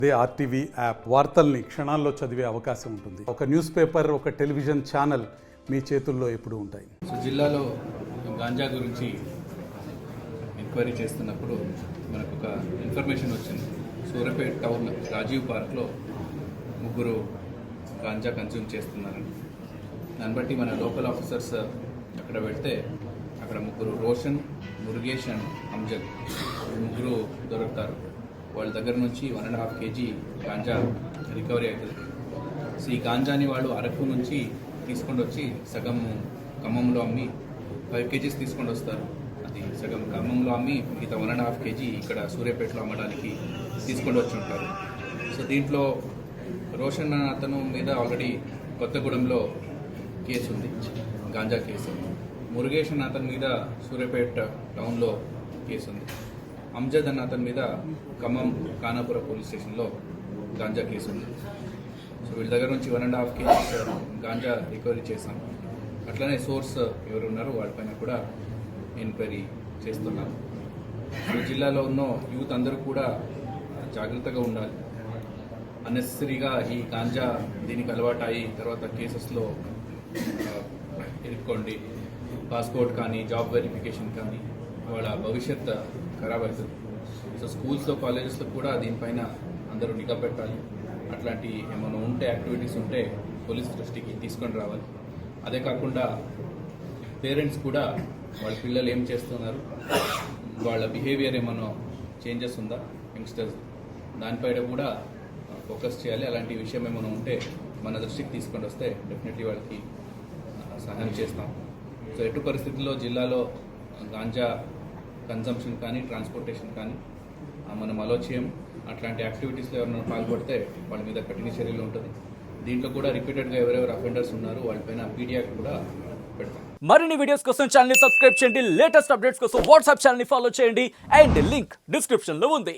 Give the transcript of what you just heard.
అదే RTV app వార్తల్ని క్షణాల్లో చదివే అవకాశం ఉంటుంది. ఒక న్యూస్ పేపర్, ఒక టెలివిజన్ ఛానల్ మీ చేతుల్లో ఎప్పుడూ ఉంటాయి. సో జిల్లాలో గాంజా గురించి ఎంక్వైరీ చేస్తున్నప్పుడు మనకు ఒక ఇన్ఫర్మేషన్ వచ్చింది. సూర్యాపేట టౌన్ రాజీవ్ పార్క్లో ముగ్గురు గాంజా కన్జ్యూమ్ చేస్తున్నారని. దాన్ని బట్టి మన లోకల్ ఆఫీసర్స్ అక్కడ వెళ్తే అక్కడ ముగ్గురు రోషన్, మురుగేష్ అండ్ అంజద్ ముగ్గురు దొరుకుతారు. వాళ్ళ దగ్గర నుంచి 1.5 kg గాంజా రికవరీ అవుతుంది. సో ఈ గాంజాని వాళ్ళు అరకు నుంచి తీసుకొని వచ్చి సగం ఖమ్మంలో అమ్మి 5 kgs తీసుకొని వస్తారు. అది సగం ఖమ్మంలో అమ్మి మిగతా 1.5 kg ఇక్కడ సూర్యాపేటలో అమ్మడానికి తీసుకొని వచ్చి ఉంటారు. సో దీంట్లో రోషన్ అతను మీద ఆల్రెడీ కొత్తగూడెంలో కేసు ఉంది, గాంజా కేసు. మురుగేష్ అన్న అతని మీద సూర్యాపేట టౌన్లో కేసు ఉంది. అంజద్ అన్న అతని మీద ఖమ్మం ఖానాపుర పోలీస్ స్టేషన్లో గాంజా కేసు ఉంది. సో వీళ్ళ దగ్గర నుంచి 1.5 kg గాంజా రికవరీ చేశాం. అట్లనే సోర్స్ ఎవరు ఉన్నారో వాళ్ళపైన కూడా ఎంక్వైరీ చేస్తున్నాం. జిల్లాలో ఉన్న యూత్ అందరూ కూడా జాగ్రత్తగా ఉండాలి. అన్నెసరీగా ఈ గాంజా దీనికి అలవాటు అయ్యి తర్వాత కేసెస్లో ఇరుక్కోండి, పాస్పోర్ట్ కానీ జాబ్ వెరిఫికేషన్ కానీ వాళ్ళ భవిష్యత్ ఖరాబ్ అవుతుంది. సో స్కూల్స్లో, కాలేజెస్లో కూడా దీనిపైన అందరూ నిఘా పెట్టాలి. అట్లాంటి ఏమైనా ఉంటే, యాక్టివిటీస్ ఉంటే పోలీస్ దృష్టికి తీసుకొని రావాలి. అదే కాకుండా పేరెంట్స్ కూడా వాళ్ళ పిల్లలు ఏం చేస్తున్నారు, వాళ్ళ బిహేవియర్ ఏమైనా చేంజెస్ ఉందా యంగ్స్టర్స్, దానిపైన కూడా ఫోకస్ చేయాలి. అలాంటి విషయం ఏమైనా ఉంటే మన దృష్టికి తీసుకొని వస్తే డెఫినెట్లీ వాళ్ళకి సహాయం చేస్తాం. సో ఎటు పరిస్థితుల్లో జిల్లాలో గాంజా కన్సంప్షన్ కానీ, ట్రాన్స్పోర్టేషన్ కానీ మనం అలోచేయం. అట్లాంటి యాక్టివిటీస్లో ఎవరైనా పాల్పడితే వాళ్ళ మీద కఠిన చర్యలు ఉంటుంది. దీంట్లో కూడా రిపీటెడ్గా ఎవరెవరు అఫెండర్స్ ఉన్నారో వాళ్ళపైన పీడియాక్ట్ కూడా పెడతాం. మరిన్ని వీడియోస్ కోసం ఛానల్ ని సబ్స్క్రైబ్ చేయండి. లేటెస్ట్ అప్డేట్స్ కోసం వాట్సాప్ ఛానల్ ని ఫాలో చేయండి. అండ్ లింక్ డిస్క్రిప్షన్ లో ఉంది.